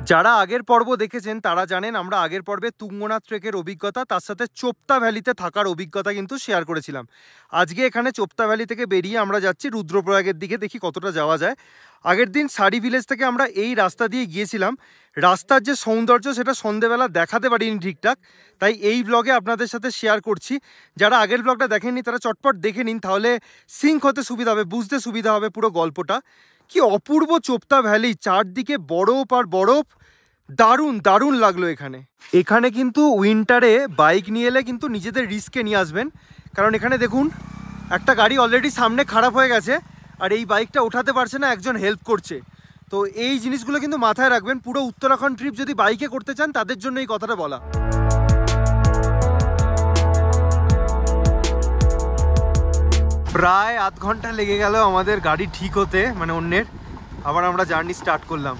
যারা আগের পর্ব দেখেছেন তারা জানেন আমরা আগের পর্বে তুঙ্গনাথ ট্রেকের অভিজ্ঞতা তার সাথে চোপতা ভ্যালিতে থাকার অভিজ্ঞতা কিন্তু শেয়ার করেছিলাম। আজকে এখানে চোপতা ভ্যালি থেকে বেরিয়ে আমরা যাচ্ছি রুদ্রপ্রয়াগের দিকে, দেখি কতটা যাওয়া যায়। আগের দিন সারি ভিলেজ থেকে আমরা এই রাস্তা দিয়ে গিয়েছিলাম। রাস্তার যে সৌন্দর্য সেটা সন্ধেবেলা দেখাতে পারিনি ঠিকঠাক, তাই এই ব্লগে আপনাদের সাথে শেয়ার করছি। যারা আগের ব্লগটা দেখেননি তারা চটপট দেখে নিন, তাহলে সিঙ্ক হতে সুবিধা হবে, বুঝতে সুবিধা হবে পুরো গল্পটা। কি অপূর্ব চোপতা ভ্যালি, চারদিকে বরফ আর বরফ, দারুণ দারুণ লাগলো এখানে। এখানে কিন্তু উইন্টারে বাইক নিয়ে এলে কিন্তু নিজেদের রিস্কে নিয়ে আসবেন, কারণ এখানে দেখুন একটা গাড়ি অলরেডি সামনে খারাপ হয়ে গেছে আর এই বাইকটা ওঠাতে পারছে না, একজন হেল্প করছে। তো এই জিনিসগুলো কিন্তু মাথায় রাখবেন, পুরো উত্তরাখণ্ড ট্রিপ যদি বাইকে করতে চান তাদের জন্য এই কথাটা বলা। প্রায় আধ ঘন্টা লেগে গেল আমাদের গাড়ি ঠিক হতে, মানে অন্যের। আবার আমরা জার্নি স্টার্ট করলাম।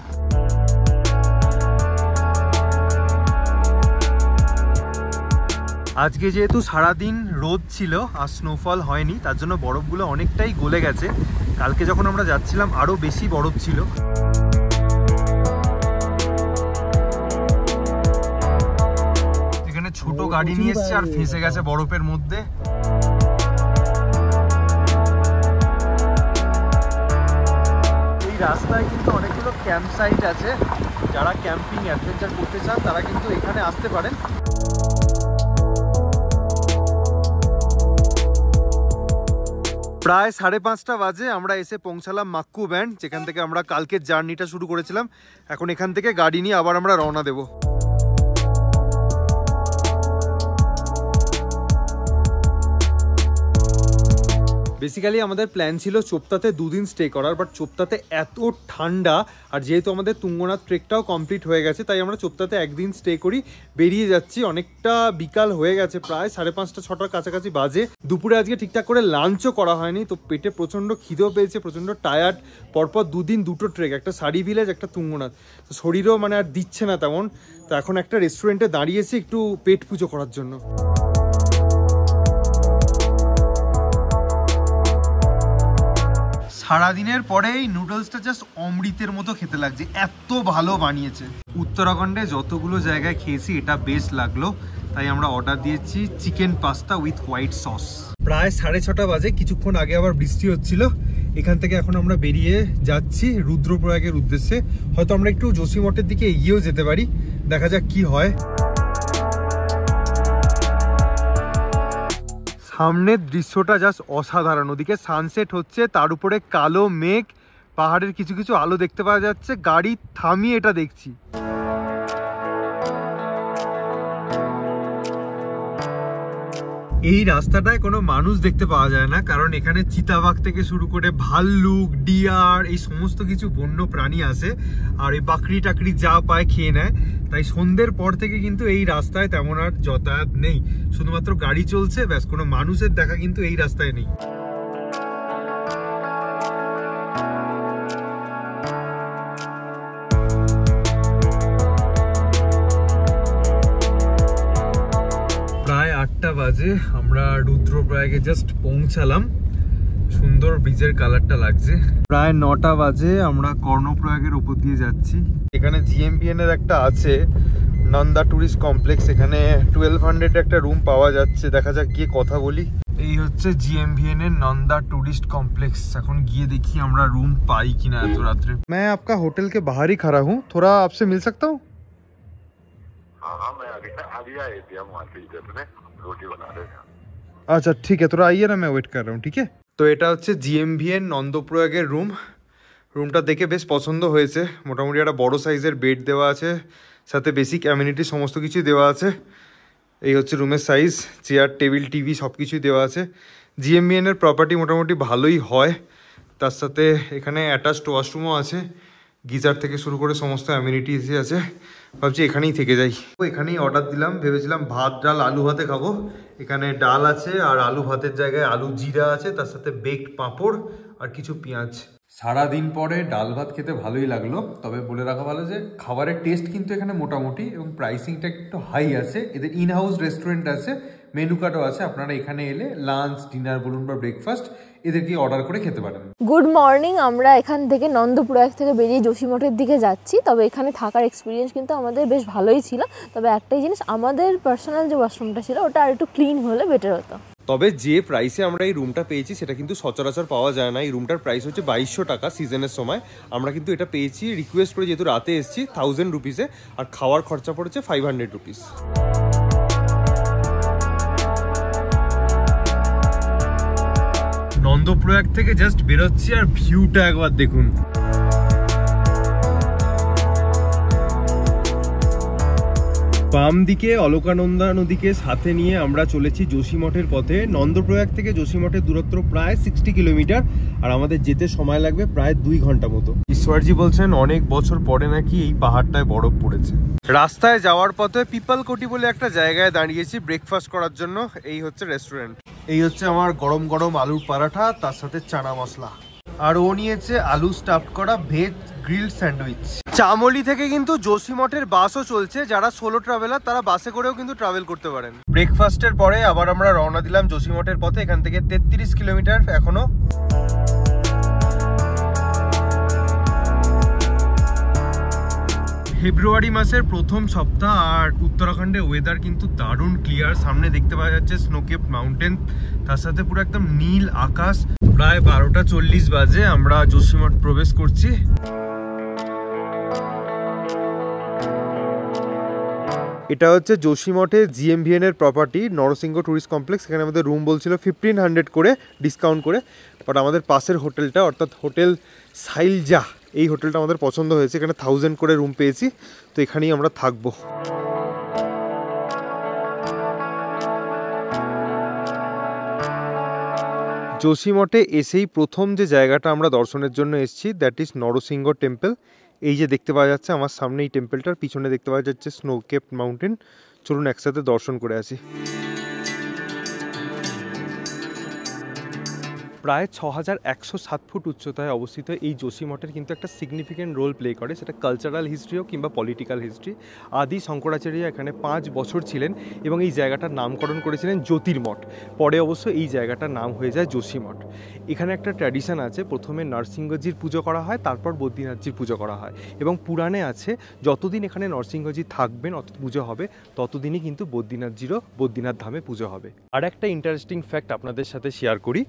আজকে যেহেতু সারাদিন রোদ ছিল আর স্নোফল হয়নি, তার জন্য বরফগুলো অনেকটাই গলে গেছে। কালকে যখন আমরা যাচ্ছিলাম আরও বেশি বরফ ছিল। এখানে ছোট গাড়ি নিয়ে এসছে আর ফেঁসে গেছে বরফের মধ্যে। এই রাস্তায় কিন্তু অনেকগুলো ক্যাম্প সাইট আছে, যারা ক্যাম্পিং অ্যাডভেঞ্চার করতে চান তারা কিন্তু এখানে আসতে পারেন। প্রায় 5:30 বাজে আমরা এসে পৌঁছালাম মাক্কু ব্যান্ড, যেখান থেকে আমরা কালকের জার্নিটা শুরু করেছিলাম। এখন এখান থেকে গাড়ি নিয়ে আবার আমরা রওনা দেব। বেসিক্যালি আমাদের প্ল্যান ছিল চোপতাতে 2 দিন স্টে করার, বাট চোপতাতে এত ঠান্ডা আর যেহেতু আমাদের তুঙ্গনাথ ট্রেকটাও কমপ্লিট হয়ে গেছে, তাই আমরা চোপতাতে একদিন স্টে করি বেরিয়ে যাচ্ছি। অনেকটা বিকাল হয়ে গেছে, প্রায় 5:30-6টার কাছাকাছি বাজে। দুপুরে আজকে ঠিকঠাক করে লাঞ্চও করা হয়নি, তো পেটে প্রচণ্ড খিদেও পেয়েছে, প্রচণ্ড টায়ার্ড। পরপর 2 দিন 2টো ট্রেক, একটা সারি ভিলেজ একটা তুঙ্গনাথ, তো শরীরও মানে আর দিচ্ছে না তেমন। তো এখন একটা রেস্টুরেন্টে দাঁড়িয়েছি একটু পেট পুজো করার জন্য। সারাদিনের পরে এই নুডলসটা জাস্ট অমৃতের মতো খেতে লাগছে, এত ভালো বানিয়েছে। উত্তরাখণ্ডে যতগুলো জায়গায় খেয়েছি এটা বেস্ট লাগলো, তাই আমরা অর্ডার দিয়েছি chicken pasta with white sauce. প্রায় 6:30 বাজে, কিছুক্ষণ আগে আবার বৃষ্টি হচ্ছিল। এখান থেকে এখন আমরা বেরিয়ে যাচ্ছি রুদ্রপ্রয়াগের উদ্দেশ্যে। হয়তো আমরা একটু যোশীমঠের দিকে এগিয়েও যেতে পারি, দেখা যাক কি হয়। সামনের দৃশ্যটা জাস্ট অসাধারণ, ওদিকে সানসেট হচ্ছে, তার উপরে কালো মেঘ, পাহাড়ের কিছু কিছু আলো দেখতে পাওয়া যাচ্ছে। গাড়ি থামিয়ে এটা দেখছি। এই রাস্তাটায় কোনো মানুষ দেখতে পাওয়া যায় না, কারণ এখানে চিতাবাঘ থেকে শুরু করে ভাল্লুক, ডিয়ার, এই সমস্ত কিছু বন্য প্রাণী আসে আর এই বাকরি টাকরি যা পায় খেয়ে নেয়। তাই সন্ধ্যের পর থেকে কিন্তু এই রাস্তায় তেমন আর যাতায়াত নেই, শুধুমাত্র গাড়ি চলছে, ব্যাস। কোনো মানুষের দেখা কিন্তু এই রাস্তায় নেই। প্রায় 8টা বাজে, আমরা রুদ্রপ্রয়াগে জাস্ট পৌঁছালাম। সুন্দর ব্রিজের কালারটা লাগছে। প্রায় 9টা বাজে, আমরা কর্ণপ্রয়াগের উপর দিয়ে যাচ্ছি। এখানে জিএমবিএন এর একটা আছে নন্দা টুরিস্ট কমপ্লেক্স, এখানে 1200 একটা রুম পাওয়া যাচ্ছে। দেখা যাক গিয়ে কথা বলি। এই হচ্ছে জিএমবিএন এর নন্দা टूरिस्ट कॉम्प्लेक्स। এখন গিয়ে দেখি আমরা রুম পাই কিনা এত রাতে। मैं आपका होटल के बाहर ही खड़ा हूँ, थोड़ा आपसे मिल सकता हूँ? हाँ, मैं अभी आए थे, हम वहाँ पे रोटी बना रहे हैं। अच्छा ठीक है, थोड़ा आइए ना, मैं वेट कर रहा हूँ, ठीक है। তো এটা হচ্ছে জিএমভিএন নন্দপ্রয়াগের রুম। রুমটা দেখে বেশ পছন্দ হয়েছে, মোটামুটি একটা বড় সাইজের বেড দেওয়া আছে, সাথে বেসিক অ্যামিনিটি সমস্ত কিছুই দেওয়া আছে। এই হচ্ছে রুমের সাইজ, চেয়ার টেবিল টিভি সব কিছুই দেওয়া আছে। জিএমভিএন এর প্রপার্টি মোটামুটি ভালোই হয়, তার সাথে এখানে অ্যাটাচড ওয়াশরুমও আছে, গিজার থেকে শুরু করে সমস্ত অ্যামিনিটিস আছে। ভাবছি এখানেই থেকে যাই। এখানেই অর্ডার দিলাম, ভেবেছিলাম ভাত ডাল আলু ভাতে খাবো। এখানে ডাল আছে আর আলু ভাতের জায়গায় আলু জিরা আছে, তার সাথে বেকড পাঁপড় আর কিছু পেঁয়াজ। সারাদিন পরে ডাল ভাত খেতে ভালোই লাগলো, তবে বলে রাখা ভালো যে খাবারের টেস্ট কিন্তু এখানে মোটামুটি এবং প্রাইসিংটা একটু হাই আছে। এদের ইন হাউস রেস্টুরেন্ট আছে, মেনু কার্ডও আছে, আপনারা এখানে এলে লাঞ্চ, ডিনার বলুন বা ব্রেকফাস্ট এদেরকে অর্ডার করে খেতে পারেন। গুড মর্নিং, আমরা এখান থেকে নন্দপ্রয়াগ থেকে বেরিয়ে যোশীমঠের দিকে যাচ্ছি। তবে এখানে থাকার এক্সপিরিয়েন্স কিন্তু আমাদের বেশ ভালোই ছিল। তবে একটাই জিনিস, আমাদের পার্সোনাল যে ওয়াশরুমটা ছিল ওটা আর একটু ক্লিন হলে বেটার হতো। তবে যে প্রাইসে আমরা এই রুমটা পেয়েছি সেটা কিন্তু সচরাচর পাওয়া যায় না। এই রুমটার প্রাইস হচ্ছে 2200 টাকা সিজনের সময়। আমরা কিন্তু এটা পেয়েছি রিকোয়েস্ট করে, যেহেতু রাতে এসেছি, 1000 রুপিসে, আর খাওয়ার খরচা পড়েছে 500 রুপিস। নন্দপ্রয়াগ থেকে জাস্ট বেরোচ্ছি আর ভিউটা একবার দেখুন। বাম দিকে অলকানন্দা নদীকে সাথে নিয়ে আমরা চলেছি যোশীমঠের পথে। নন্দপ্রয়াগ থেকে যোশীমঠের দূরত্ব প্রায় 60 কিলোমিটার, আর আমাদের যেতে সময় লাগবে প্রায় 2 ঘন্টা মতো। ঈশ্বরজি বলছেন অনেক বছর পরে নাকি এই পাহাড়টায় বরফ পড়েছে। রাস্তায় যাওয়ার পথে পিপলকোটি বলে একটা জায়গায় দাঁড়িয়েছি ব্রেকফাস্ট করার জন্য। এই হচ্ছে রেস্টুরেন্ট। এই হচ্ছে আমার গরম গরম আলুর পরাঠা, তার সাথে চানা মশলা, আর ও নিয়েছে আলু স্টাফ করা ভেজ গ্রিল স্যান্ডউইচ। চামলি থেকে কিন্তু যোশীমঠের বাসও চলছে। যারা সোলো ট্রাভেলার তারা বাসে করেও কিন্তু ট্রাভেল করতে পারেন। ব্রেকফাস্টের পরে আবার আমরা রওনা দিলাম যোশীমঠের পথে। এখান থেকে 33 কিলোমিটার এখনো। ফেব্রুয়ারি মাসের প্রথম সপ্তাহ, আর উত্তরাখণ্ডের ওয়েদার কিন্তু দারুণ ক্লিয়ার। সামনে দেখতে পাওয়া যাচ্ছে স্নোকেপ মাউন্টেন, তার সাথে পুরো একদম নীল আকাশ। প্রায় 12টা 40 বাজে আমরা যোশীমঠ প্রবেশ করছি। এটা হচ্ছে যোশীমঠে জিএমভিএন এর প্রপার্টি, নরসিংহ ট্যুরিস্ট কমপ্লেক্স। এখানে আমাদের রুম বলছিল 1500 করে ডিসকাউন্ট করে, বাট আমাদের পাশের হোটেলটা অর্থাৎ হোটেল সাইলজা, এই হোটেলটা আমাদের পছন্দ হয়েছে। এখানে 1000 করে রুম পেয়েছি, তো এখানেই আমরা থাকবো। যোশীমঠে এসেই প্রথম যে জায়গাটা আমরা দর্শনের জন্য এসেছি, দ্যাট ইজ নরসিংহ টেম্পল। এই যে দেখতে পাওয়া যাচ্ছে আমার সামনে এই টেম্পলটার পিছনে দেখতে পাওয়া যাচ্ছে স্নোকেপ মাউন্টেন। চলুন একসাথে দর্শন করে আসি। প্রায় 6107 ফুট উচ্চতায় অবস্থিত এই যোশীমঠের কিন্তু একটা সিগনিফিক্যান্ট রোল প্লে করে, সেটা কালচারাল হিস্ট্রি হোক কিংবা পলিটিক্যাল হিস্ট্রি। আদি শঙ্করাচার্য এখানে 5 বছর ছিলেন এবং এই জায়গাটার নামকরণ করেছিলেন জ্যোতির্মঠ। পরে অবশ্য এই জায়গাটার নাম হয়ে যায় যোশীমঠ। এখানে একটা ট্র্যাডিশন আছে, প্রথমে নরসিংহজির পুজো করা হয়, তারপর বদ্রীনাথজির পুজো করা হয়। এবং পুরাণে আছে যতদিন এখানে নরসিংহজি থাকবেন, অত পুজো হবে, ততদিনই কিন্তু বদ্রীনাথজিরও বদ্রীনাথ ধামে পুজো হবে। আর একটা ইন্টারেস্টিং ফ্যাক্ট আপনাদের সাথে শেয়ার করি।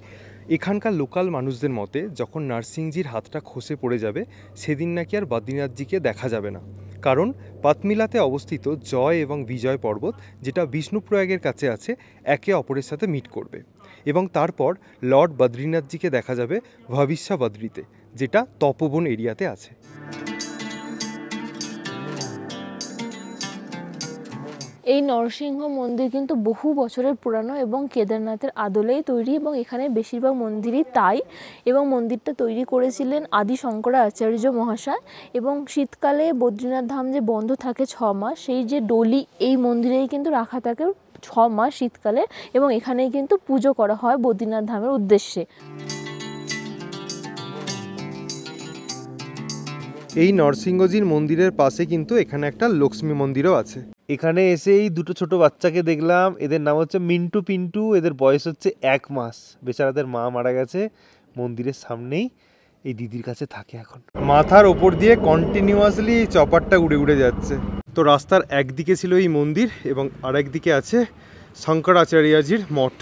এখানকার লোকাল মানুষদের মতে যখন নরসিংহজির হাতটা খসে পড়ে যাবে, সেদিন নাকি আর বদ্রীনাথজিকে দেখা যাবে না। কারণ পাতমিলাতে অবস্থিত জয় এবং বিজয় পর্বত, যেটা বিষ্ণুপ্রয়াগের কাছে আছে, একে অপরের সাথে মিট করবে এবং তারপর লর্ড বদ্রীনাথজিকে দেখা যাবে ভবিষ্যা বদ্রীতে, যেটা তপবন এরিয়াতে আছে। এই নরসিংহ মন্দির কিন্তু বহু বছরের পুরানো এবং কেদারনাথের আদলেই তৈরি, এবং এখানে বেশিরভাগ মন্দিরই তাই। এবং মন্দিরটা তৈরি করেছিলেন আদি শঙ্করাচার্য মহাশয়। এবং শীতকালে বদ্রীনাথ ধাম যে বন্ধ থাকে 6 মাস, সেই যে ডলি এই মন্দিরেই কিন্তু রাখা থাকে 6 মাস শীতকালে, এবং এখানেই কিন্তু পুজো করা হয় বদ্রীনাথ ধামের উদ্দেশ্যে। এই নরসিংহজির মন্দিরের পাশে কিন্তু এখানে একটা লক্ষ্মী মন্দিরও আছে। এখানে এসে এই দুটো ছোট বাচ্চাকে দেখলাম, এদের নাম হচ্ছে মিন্টু পিন্টু। এদের বয়স হচ্ছে 1 মাস। বেচারাদের মা মারা গেছে। মন্দিরের সামনেই এই দিদির কাছে থাকে এখন। মাথার ওপর দিয়ে কন্টিনিউয়াসলি চপারটা উড়ে উড়ে যাচ্ছে। তো রাস্তার একদিকে ছিল এই মন্দির এবং আরেকদিকে আছে শঙ্করাচার্যজির মঠ।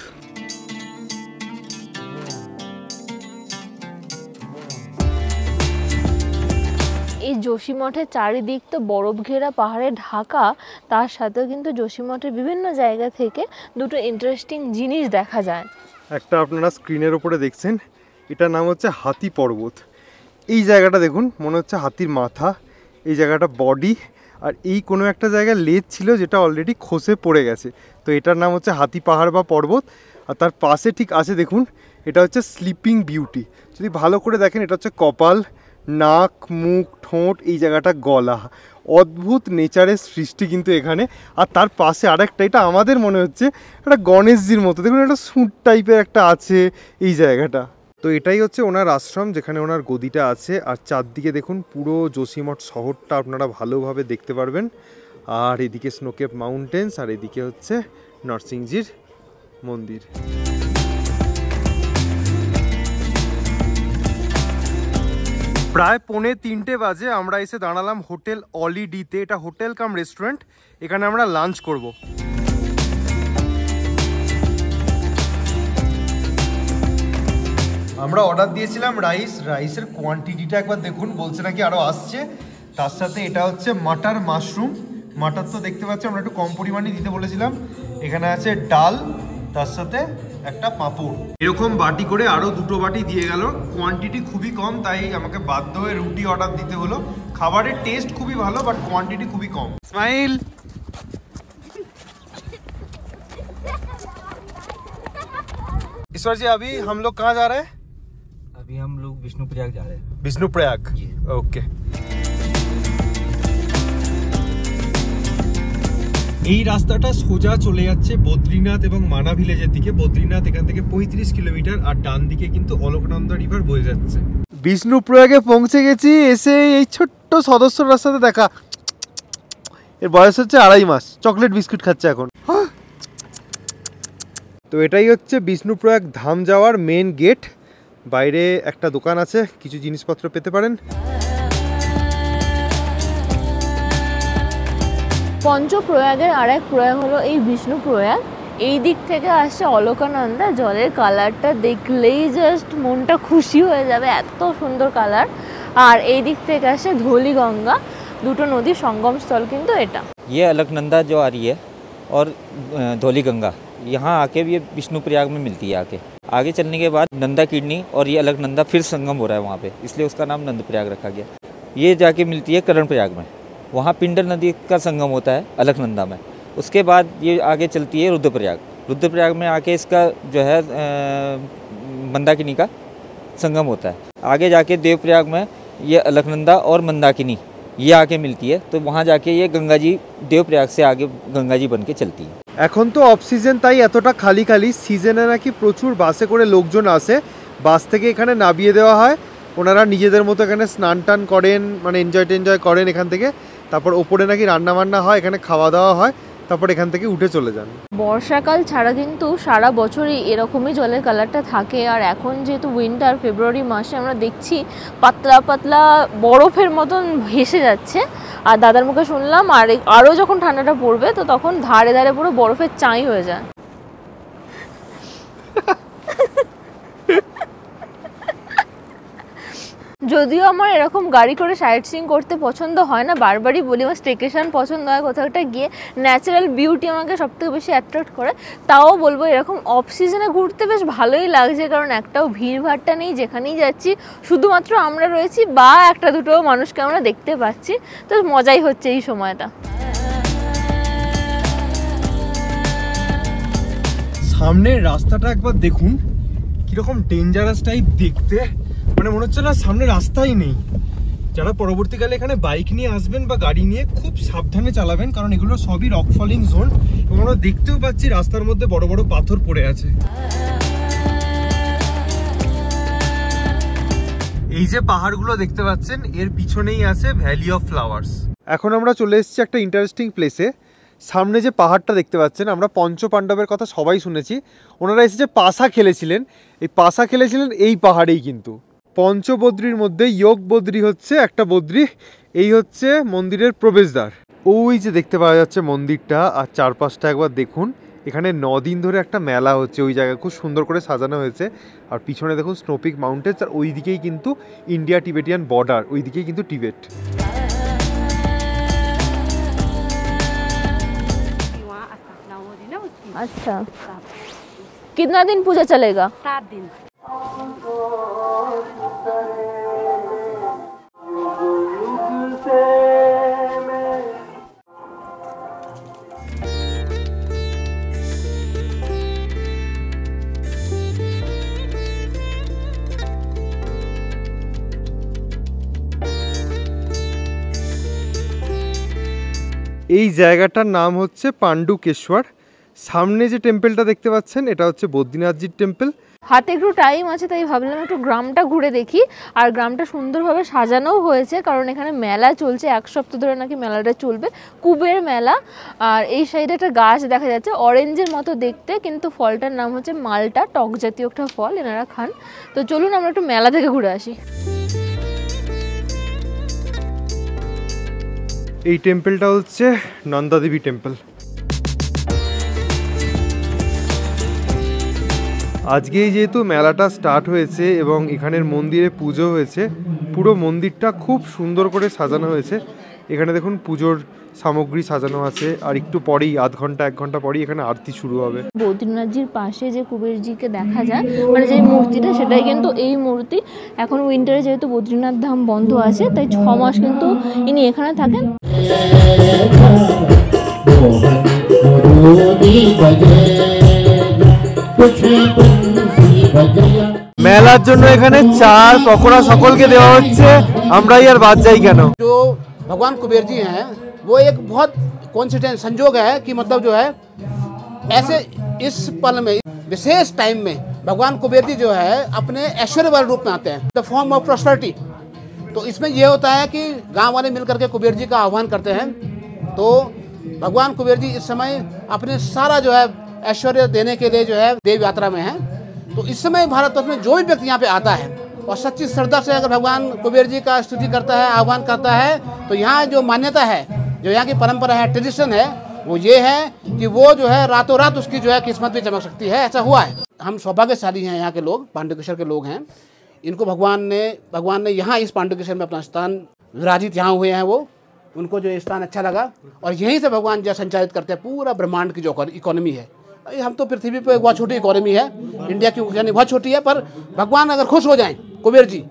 এই যোশীমঠের চারিদিক তো বরফ ঘেরা পাহাড়ে ঢাকা, তার সাথেও কিন্তু যোশীমঠের বিভিন্ন জায়গা থেকে দুটো ইন্টারেস্টিং জিনিস দেখা যায়। একটা আপনারা স্ক্রিনের ওপরে দেখছেন, এটার নাম হচ্ছে হাতি পর্বত। এই জায়গাটা দেখুন, মনে হচ্ছে হাতির মাথা। এই জায়গাটা বডি, আর এই কোনো একটা জায়গায় লেজ ছিল যেটা অলরেডি খসে পড়ে গেছে। তো এটার নাম হচ্ছে হাতি পাহাড় বা পর্বত। আর তার পাশে ঠিক আছে দেখুন, এটা হচ্ছে স্লিপিং বিউটি। যদি ভালো করে দেখেন, এটা হচ্ছে কপাল, নাক, মুখ, ঠোঁট, এই জায়গাটা গলা। অদ্ভুত নেচারের সৃষ্টি কিন্তু এখানে। আর তার পাশে আরেকটা, এটা আমাদের মনে হচ্ছে একটা গণেশজির মতো। দেখুন একটা সুট টাইপের একটা আছে এই জায়গাটা। তো এটাই হচ্ছে ওনার আশ্রম, যেখানে ওনার গদিটা আছে। আর চারদিকে দেখুন পুরো যোশীমঠ শহরটা আপনারা ভালোভাবে দেখতে পারবেন। আর এদিকে স্নোকেপ মাউন্টেন্স, আর এদিকে হচ্ছে নরসিংহজির মন্দির। প্রায় 2:45 বাজে আমরা এসে দাঁড়ালাম হোটেল অলিডিতে। এটা হোটেল কাম রেস্টুরেন্ট, এখানে আমরা লাঞ্চ করব। আমরা অর্ডার দিয়েছিলাম রাইসের কোয়ান্টিটিটা একবার দেখুন, বলছে নাকি আরও আসছে। তার সাথে এটা হচ্ছে মাটার মাশরুম, মাটার তো দেখতে পাচ্ছি, আমরা একটু কম পরিমাণে দিতে বলেছিলাম। এখানে আছে ডাল, তার সাথে একটা পাঁপড়। এরকম বাটি করে আরও 2টো বাটি দিয়ে গেল। কোয়ান্টিটি খুবই কম, তাই আমাকে বাধ্য হয়ে রুটি অর্ডার দিতে হলো। খাবারের টেস্ট খুবই ভালো, বাট কোয়ান্টিটি খুবই কম। স্মাইল। ईश्वर जी, अभी हम लोग कहाँ जा रहे हैं? अभी हम लोग विष्णुप्रयाग जा रहे हैं। विष्णुप्रयाग, ओके। এই রাস্তাটা সোজা চলে যাচ্ছে বদ্রীনাথ এবং মানা ভিলেজের দিকে। বদ্রীনাথ এখান থেকে 35 কিলোমিটার, আর ডান দিকে কিন্তু অলকনন্দা রিভার বয়ে যাচ্ছে। বিষ্ণুপ্রয়াগে পৌঁছে গেছি। এসে এই ছোট্ট সদস্য রাস্তাতে দেখা, এর বয়স হচ্ছে 2.5 মাস, চকলেট বিস্কুট খাচ্ছে এখন। তো এটাই হচ্ছে বিষ্ণুপ্রয়াগ ধাম যাওয়ার মেন গেট। বাইরে একটা দোকান আছে, কিছু জিনিসপত্র পেতে পারেন। পঞ্চপ্রয়াগের আর এক প্রয়াগ হলো এই বিষ্ণুপ্রয়াগ। এই দিক থেকে আসছে অলকানন্দা। জলের কালারটা দেখলেই জাস্ট মনটা খুশি হয়ে যাবে, এত সুন্দর কালার। আর এই দিক থেকে আসছে ধৌলি গঙ্গা, দুটো নদীর সঙ্গমস্থল কিন্তু এটা। ये अलकनंदा जो आ रही है और धौली गंगा यहाँ आके ये विष्णुप्रयाग में मिलती है। आगे चलने के बाद नंदा किडनी और ये अलकनंदा फिर संगम हो रहा है वहाँ पे, इसलिए उसका नाम नंदप्रयाग रखा गया। ये जाके मिलती है कर्णप्रयाग में, वहाँ पिंडर नदी का संगम होता है अलकनंदा में। उसके बाद ये आगे चलती है रुद्रप्रयाग। रुद्रप्रयाग में आके इसका जो है मंदाकिनी का संगम होता है। आगे जाके देवप्रयाग में ये अलकनंदा और मंदाकिनी ये आके मिलती है, तो वहाँ जाके ये गंगा जी देवप्रयाग से आगे गंगा जी बन के चलती है। এখন তো অফ সিজন, তাই এতটা খালি খালি। সিজনে নাকি প্রচুর বাসে করে লোকজন আসে, বাস থেকে এখানে নামিয়ে দেওয়া হয়। ওনারা নিজেদের মতো এখানে স্নান টান করেন, মানে এনজয় করেন এখান থেকে। তারপর ওপরে নাকি রান্না বান্না হয়, এখানে খাওয়া দাওয়া হয়, তারপর এখান থেকে উঠে চলে যান। বর্ষাকাল ছাড়া কিন্তু সারা বছরই এরকমই জলের কালারটা থাকে। আর এখন যেহেতু উইন্টার, ফেব্রুয়ারি মাসে আমরা দেখছি পাতলা পাতলা বরফের মতন ভেসে যাচ্ছে। আর দাদার মুখে শুনলাম আরও যখন ঠান্ডাটা পড়বে তো তখন ধারে ধারে পুরো বরফের চাই হয়ে যায়। যদিও আমার এরকম গাড়ি করে সাইট সিইং করতে পছন্দ হয় না, বারবারই বলি আমার স্টেকেশন পছন্দ হয়, কোথাও একটা গিয়ে ন্যাচারাল বিউটি আমাকে সবথেকে বেশি অ্যাট্রাক্ট করে। তাও বলবো এরকম অফ সিজনে ঘুরতে বেশ ভালোই লাগছে, কারণ একটাও ভিড়ভাড়টা নেই, যেখানেই যাচ্ছি শুধুমাত্র আমরা রয়েছি বা একটা দুটো মানুষকে আমরা দেখতে পাচ্ছি, তো মজাই হচ্ছে এই সময়টা। সামনের রাস্তাটা একবার দেখুন, কিরকম ডেঞ্জারাস টাইপ দেখতে, মানে মনে হচ্ছে না সামনে রাস্তাই নেই। যারা পরবর্তীকালে এখানে বাইক নিয়ে আসবেন বা গাড়ি নিয়ে খুব সাবধানে চালাবেন, কারণ এগুলো সবই রক ফলিং জোন। এবং আমরা দেখতেও পাচ্ছি রাস্তার মধ্যে বড় বড় পাথর পড়ে আছে। এই যে পাহাড়গুলো দেখতে পাচ্ছেন, এর পিছনেই আছে ভ্যালি অফ ফ্লাওয়ার্স। এখন আমরা চলে এসেছি একটা ইন্টারেস্টিং প্লেসে। সামনে যে পাহাড়টা দেখতে পাচ্ছেন, আমরা পঞ্চ পাণ্ডবের কথা সবাই শুনেছি। ওনারা এসে যে পাশা খেলেছিলেন, এই পাশা খেলেছিলেন এই পাহাড়েই। কিন্তু পঞ্চবদ্রীর মধ্যে যোগ বদ্রী হচ্ছে একটা বদ্রী। এই হচ্ছে মন্দিরের প্রবেশদ্বার। ওই যে দেখতে পাওয়া যাচ্ছে মন্দিরটা, আর চারপাশটা একবার দেখুন। এখানে 9 দিন ধরে একটা মেলা হচ্ছে, ওই জায়গায় খুব সুন্দর করে সাজানো হয়েছে। আর পিছনে দেখুন স্নোপিক মাউন্টেন্স, আর ওই দিকেই কিন্তু ইন্ডিয়া টিবেটিয়ান বর্ডার, ওই দিকেই কিন্তু টিবেট। अच्छा, कितना दिन पूजा चलेगा? 7 दिन। এই জায়গাটার নাম হচ্ছে পাণ্ডুকেশ্বর। সামনে যে টেম্পলটা দেখতে পাচ্ছেন এটা হচ্ছে বদ্রীনাথজির টেম্পল। হাতে একটু টাইম আছে তাই ভাবলাম একটু গ্রামটা ঘুরে দেখি। আর গ্রামটা সুন্দরভাবে সাজানোও হয়েছে, কারণ এখানে মেলা চলছে, 1 সপ্তাহ ধরে নাকি মেলাটা চলবে, কুবের মেলা। আর এই সাইডে একটা গাছ দেখা যাচ্ছে অরেঞ্জের মতো দেখতে, কিন্তু ফলটার নাম হচ্ছে মালটা, টক জাতীয় একটা ফল, এনারা খান। তো চলুন আমরা একটু মেলা থেকে ঘুরে আসি। এই টেম্পলটা হচ্ছে নন্দাদেবী টেম্পল। আজকেই যেহেতু মেলাটা স্টার্ট হয়েছে এবং এখানের মন্দিরে পুজো হয়েছে, পুরো মন্দিরটা খুব সুন্দর করে সাজানো হয়েছে। এখানে দেখুন পুজোর সামগ্রী সাজানো আছে, আর একটু পরেই 1 ঘন্টা 1 ঘন্টা পরেই এখানে আরতি শুরু হবে। বদ্রীনাথজির পাশে যে কুবেরজিকে দেখা যায়, মানে যে মূর্তিটা, সেটাই কিন্তু এই মূর্তি। এখন উইন্টারে যেহেতু বদ্রীনাথ ধাম বন্ধ আছে, তাই 6 মাস কিন্তু ইনি এখানে থাকেন। মেলার জন্য এখানে চার পকোড়া সকলকে দেওয়া হচ্ছে, আমরাই আর বাদ যাই কেন। जो भगवान कुबेर जी हैं वो एक बहुत कोइंसिडेंस संजोग है कि मतलब जो है ऐसे इस पल में विशेष टाइम में भगवान कुबेर जी जो है अपने ऐश्वर्य वाले रूप में आते हैं, द फॉर्म ऑफ प्रॉस्पेरिटी। तो इसमें यह होता है कि गांव वाले मिलकर के कुबेर जी का आह्वान करते हैं। तो भगवान कुबेर जी इस समय अपने सारा जो है ऐश्वर्य देने के लिए जो है देव यात्रा में है। तो इस समय भारतवर्ष में जो भी व्यक्ति यहाँ पे आता है और सच्ची श्रद्धा से अगर भगवान कुबेर जी का स्तुति करता है, आह्वान करता है, तो यहाँ जो मान्यता है, जो यहाँ की परंपरा है, ट्रेडिशन है, वो ये है कि वो जो है रातों रात उसकी जो है किस्मत भी चमक सकती है। ऐसा हुआ है। हम सौभाग्यशाली हैं, यहाँ के लोग पांडुकेश्वर के लोग हैं। इनको भगवान ने यहाँ इस पांडुकेश्वर में अपना स्थान विराजित यहाँ हुए हैं। वो उनको जो स्थान अच्छा लगा और यहीं से भगवान जो संचालित करते हैं पूरा ब्रह्मांड की जो इकोनॉमी है। हम तो पृथ्वी पर एक बहुत छोटी इकोनॉमी है, इंडिया की यानी बहुत छोटी है, पर भगवान अगर खुश हो जाएं कुबेर जी,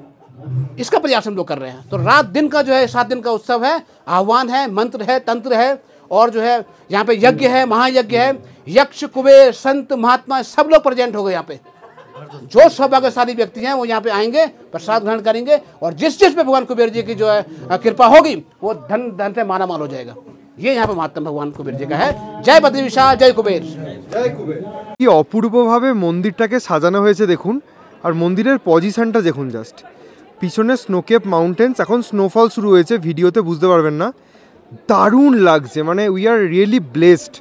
इसका प्रयास हम लोग कर रहे हैं। तो रात दिन का जो है 7 दिन का उत्सव है, आह्वान है, मंत्र है, तंत्र है, और जो है यहाँ पे यज्ञ है, महायज्ञ है। यक्ष कुबेर संत महात्मा सब लोग प्रेजेंट हो गए यहाँ पे। जो सौभाग्यशाली व्यक्ति हैं वो यहाँ पे आएंगे, प्रसाद ग्रहण करेंगे, और जिस पे भगवान कुबेर जी की जो है कृपा होगी वो धन से मालामाल हो जाएगा। ये यहाँ पे महात्मा भगवान कुबेर जी का है। जय बद्री विशाल, जय कुबेर। কি অপূর্বভাবে মন্দিরটাকে সাজানো হয়েছে দেখুন, আর মন্দিরের পজিশনটা দেখুন জাস্ট। পিছনে স্নোকেপ মাউন্টেন্স, এখন স্নোফল শুরু হয়েছে, ভিডিওতে বুঝতে পারবেন না, দারুণ লাগছে, মানে উই আর রিয়েলি ব্লেসড।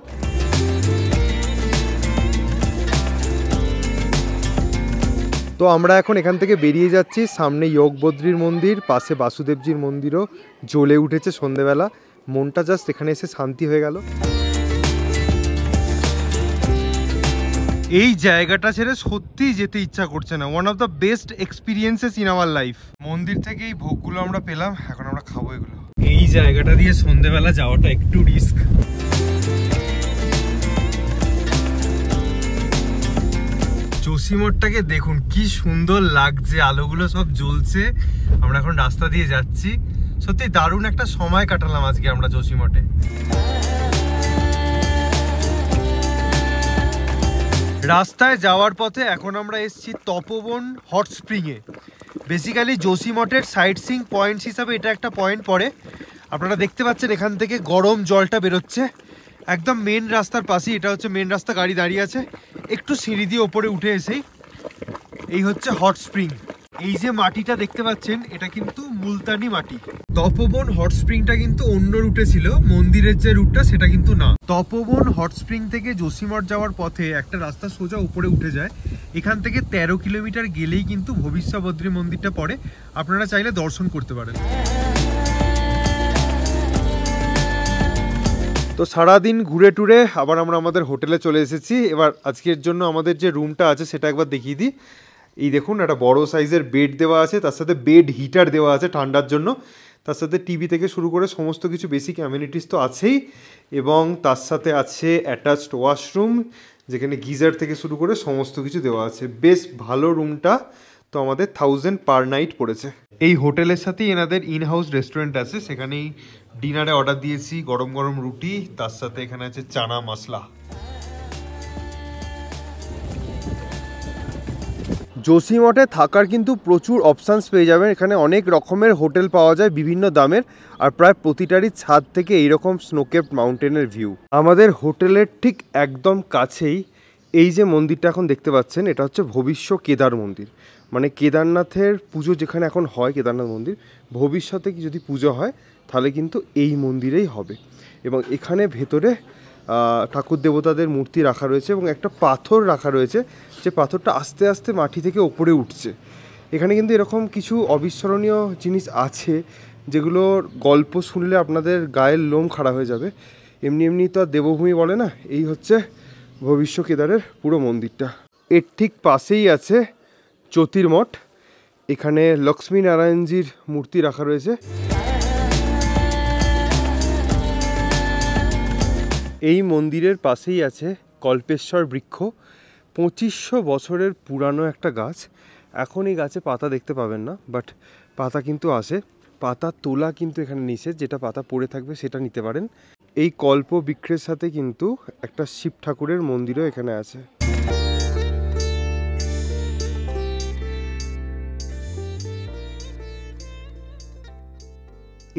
তো আমরা এখন এখান থেকে বেরিয়ে যাচ্ছি। সামনে যোগবদ্রীর মন্দির, পাশে বাসুদেবজির মন্দিরও জ্বলে উঠেছে সন্ধেবেলা। মনটা জাস্ট এখানে এসে শান্তি হয়ে গেল। এই জায়গাটা ছেড়ে সত্যিই যেতে ইচ্ছা করছে না। One of the best experiences in our life. মন্দির থেকে এই ভোগগুলো আমরা পেলাম, এখন আমরা খাবো এগুলো। এই জায়গাটা দিয়ে সন্ধেবেলা যাওয়াটা একটু রিস্ক। জসিমঠটাকে দেখুন কি সুন্দর লাগছে, আলোগুলো সব জ্বলছে। আমরা এখন রাস্তা দিয়ে যাচ্ছি, সত্যি দারুণ একটা সময় কাটালাম আজকে আমরা জসিমঠে। রাস্তায় যাওয়ার পথে এখন আমরা এসেছি তপোবন হট স্প্রিংয়ে। বেসিক্যালি জসিমঠের সাইট সিইং পয়েন্টস হিসাবে এটা একটা পয়েন্ট পড়ে। আপনারা দেখতে পাচ্ছেন এখান থেকে গরম জলটা বেরোচ্ছে একদম মেন রাস্তার পাশেই। এটা হচ্ছে মেন রাস্তা, গাড়ি দাঁড়িয়ে আছে। একটু সিঁড়ি দিয়ে ওপরে উঠে এসেই এই হচ্ছে হট স্প্রিং। এই যে মাটিটা দেখতে পাচ্ছেন এটা কিন্তু মুলতানি মাটি। তপোবন হট স্প্রিংটা কিন্তু অন্য রুটে ছিল, মন্দিরের যে রুটটা সেটা কিন্তু না। তপোবন হট স্প্রিং থেকে জসিমঠ যাওয়ার পথে একটা রাস্তা সোজা উপরে উঠে যায়। এখান থেকে 13 কিলোমিটার গেলেই কিন্তু ভবিষ্যবদ্রী মন্দিরটা পড়ে, আপনারা চাইলে দর্শন করতে পারেন। তো সারাদিন ঘুরে টুরে আবার আমরা আমাদের হোটেলে চলে এসেছি। এবার আজকের জন্য আমাদের যে রুমটা আছে সেটা একবার দেখিয়ে দিই। এই দেখুন একটা বড় সাইজের বেড দেওয়া আছে, তার সাথে বেড হিটার দেওয়া আছে ঠান্ডার জন্য, তার সাথে টিভি থেকে শুরু করে সমস্ত কিছু বেসিক অ্যামিনিটিস তো আছেই, এবং তার সাথে আছে অ্যাটাচড ওয়াশরুম যেখানে গিজার থেকে শুরু করে সমস্ত কিছু দেওয়া আছে। বেশ ভালো রুমটা। তো আমাদের 1000 পার নাইট পড়েছে। এই হোটেলের সাথেই এনাদের ইন হাউস রেস্টুরেন্ট আছে, সেখানেই ডিনারে অর্ডার দিয়েছি গরম গরম রুটি, তার সাথে এখানে আছে চানা মশলা। যোশীমঠে থাকার কিন্তু প্রচুর অপশানস পেয়ে যাবেন। এখানে অনেক রকমের হোটেল পাওয়া যায় বিভিন্ন দামের, আর প্রায় প্রতিটারই ছাদ থেকে এইরকম স্নোকেপড মাউন্টেনের ভিউ। আমাদের হোটেলের ঠিক একদম কাছেই এই যে মন্দিরটা এখন দেখতে পাচ্ছেন, এটা হচ্ছে ভবিষ্য কেদার মন্দির। মানে কেদারনাথের পুজো যেখানে এখন হয়, কেদারনাথ মন্দির, ভবিষ্যতে কি যদি পুজো হয় তাহলে কিন্তু এই মন্দিরেই হবে। এবং এখানে ভেতরে ঠাকুর দেবতাদের মূর্তি রাখা রয়েছে এবং একটা পাথর রাখা রয়েছে, যে পাথরটা আস্তে আস্তে মাটি থেকে ওপরে উঠছে। এখানে কিন্তু এরকম কিছু অবিস্মরণীয় জিনিস আছে যেগুলোর গল্প শুনলে আপনাদের গায়ের লোম খাড়া হয়ে যাবে। এমনি এমনি তো আর দেবভূমি বলে না। এই হচ্ছে ভবিষ্য কেদারের পুরো মন্দিরটা। এর ঠিক পাশেই আছে জ্যোতির্মঠ। এখানে লক্ষ্মী নারায়ণজির মূর্তি রাখা রয়েছে। এই মন্দিরের পাশেই আছে কল্পেশ্বর বৃক্ষ, 2500 বছরের পুরানো একটা গাছ। এখন এই গাছে পাতা দেখতে পাবেন না, বাট পাতা কিন্তু আসে। পাতা তোলা কিন্তু এখানে নিষেধ, যেটা পাতা পড়ে থাকবে সেটা নিতে পারেন। এই কল্প বৃক্ষের সাথে কিন্তু একটা শিব ঠাকুরের মন্দিরও এখানে আছে।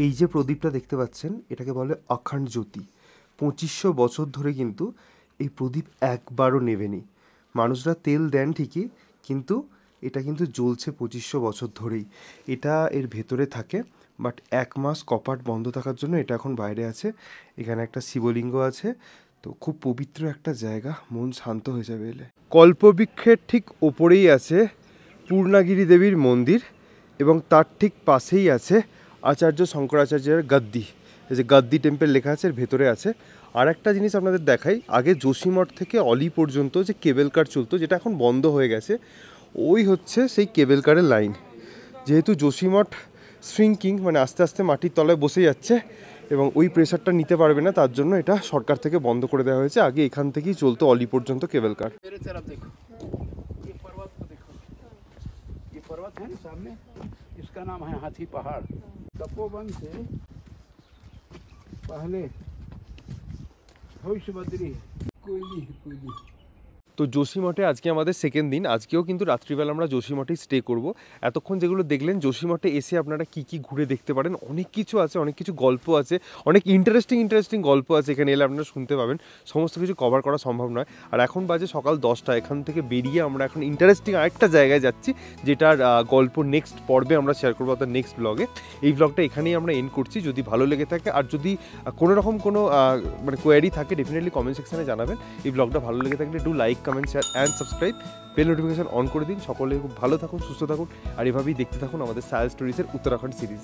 এই যে প্রদীপটা দেখতে পাচ্ছেন, এটাকে বলে অখণ্ড জ্যোতি। 2500 বছর ধরে কিন্তু এই প্রদীপ একবারও নেভেনি। মানুষরা তেল দেন ঠিকই, কিন্তু এটা কিন্তু জ্বলছে 2500 বছর ধরেই। এটা এর ভেতরে থাকে, বাট 1 মাস কপাট বন্ধ থাকার জন্য এটা এখন বাইরে আছে। এখানে একটা শিবলিঙ্গ আছে, তো খুব পবিত্র একটা জায়গা, মন শান্ত হয়ে যাবে এলে। কল্পবৃক্ষের ঠিক ওপরেই আছে পূর্ণাগিরি দেবীর মন্দির, এবং তার ঠিক পাশেই আছে আচার্য শঙ্করাচার্যের গাদ্দি। এই যে গাদ্দি টেম্পল লেখা আছে, এর ভেতরে আছে। আর একটা জিনিস আপনাদের দেখাই, আগে যোশীমঠ থেকে অলি পর্যন্ত যে কেবল কার চলতো, যেটা এখন বন্ধ হয়ে গেছে, ওই হচ্ছে সেই কেবল কারের লাইন। যেহেতু যোশীমঠ শ্রিঙ্কিং, মানে আস্তে আস্তে মাটির তলায় বসে যাচ্ছে এবং ওই প্রেশারটা নিতে পারবে না, তার জন্য এটা সরকার থেকে বন্ধ করে দেওয়া হয়েছে। আগে এখান থেকেই চলতো অলি পর্যন্ত কেবল কার। ये पर्वत है सामने, इसका नाम है हाथी पहाड़। तपोवन से पहले भविष्य बद्री कोयली। তো যোশীমঠে আজকে আমাদের সেকেন্ড দিন। আজকেও কিন্তু রাত্রিবেলা আমরা যোশীমঠেই স্টে করব। এতক্ষণ যেগুলো দেখলেন, যোশীমঠে এসে আপনারা কি কি ঘুরে দেখতে পারেন, অনেক কিছু আছে, অনেক কিছু গল্প আছে, অনেক ইন্টারেস্টিং গল্প আছে। এখানে এলে আপনারা শুনতে পাবেন। সমস্ত কিছু কভার করা সম্ভব নয়। আর এখন বাজে সকাল 10টা। এখান থেকে বেরিয়ে আমরা এখন ইন্টারেস্টিং আরেকটা জায়গায় যাচ্ছি, যেটার গল্প নেক্সট পর্বে আমরা শেয়ার করবো, অর্থাৎ নেক্সট ব্লগে। এই ব্লগটা এখানেই আমরা এন্ড করছি। যদি ভালো লেগে থাকে, আর যদি কোনো রকম কোনো মানে কোয়ারি থাকে, ডেফিনেটলি কমেন্ট সেকশনে জানাবেন। এই ব্লগটা ভালো লেগে থাকলে do like, comment, share and subscribe. Bell notification on করে দিন। সকলে খুব ভালো থাকুন, সুস্থ থাকুন, আর এভাবেই দেখতে থাকুন আমাদের সায়াল স্টোরিজের উত্তরাখণ্ড সিরিজ।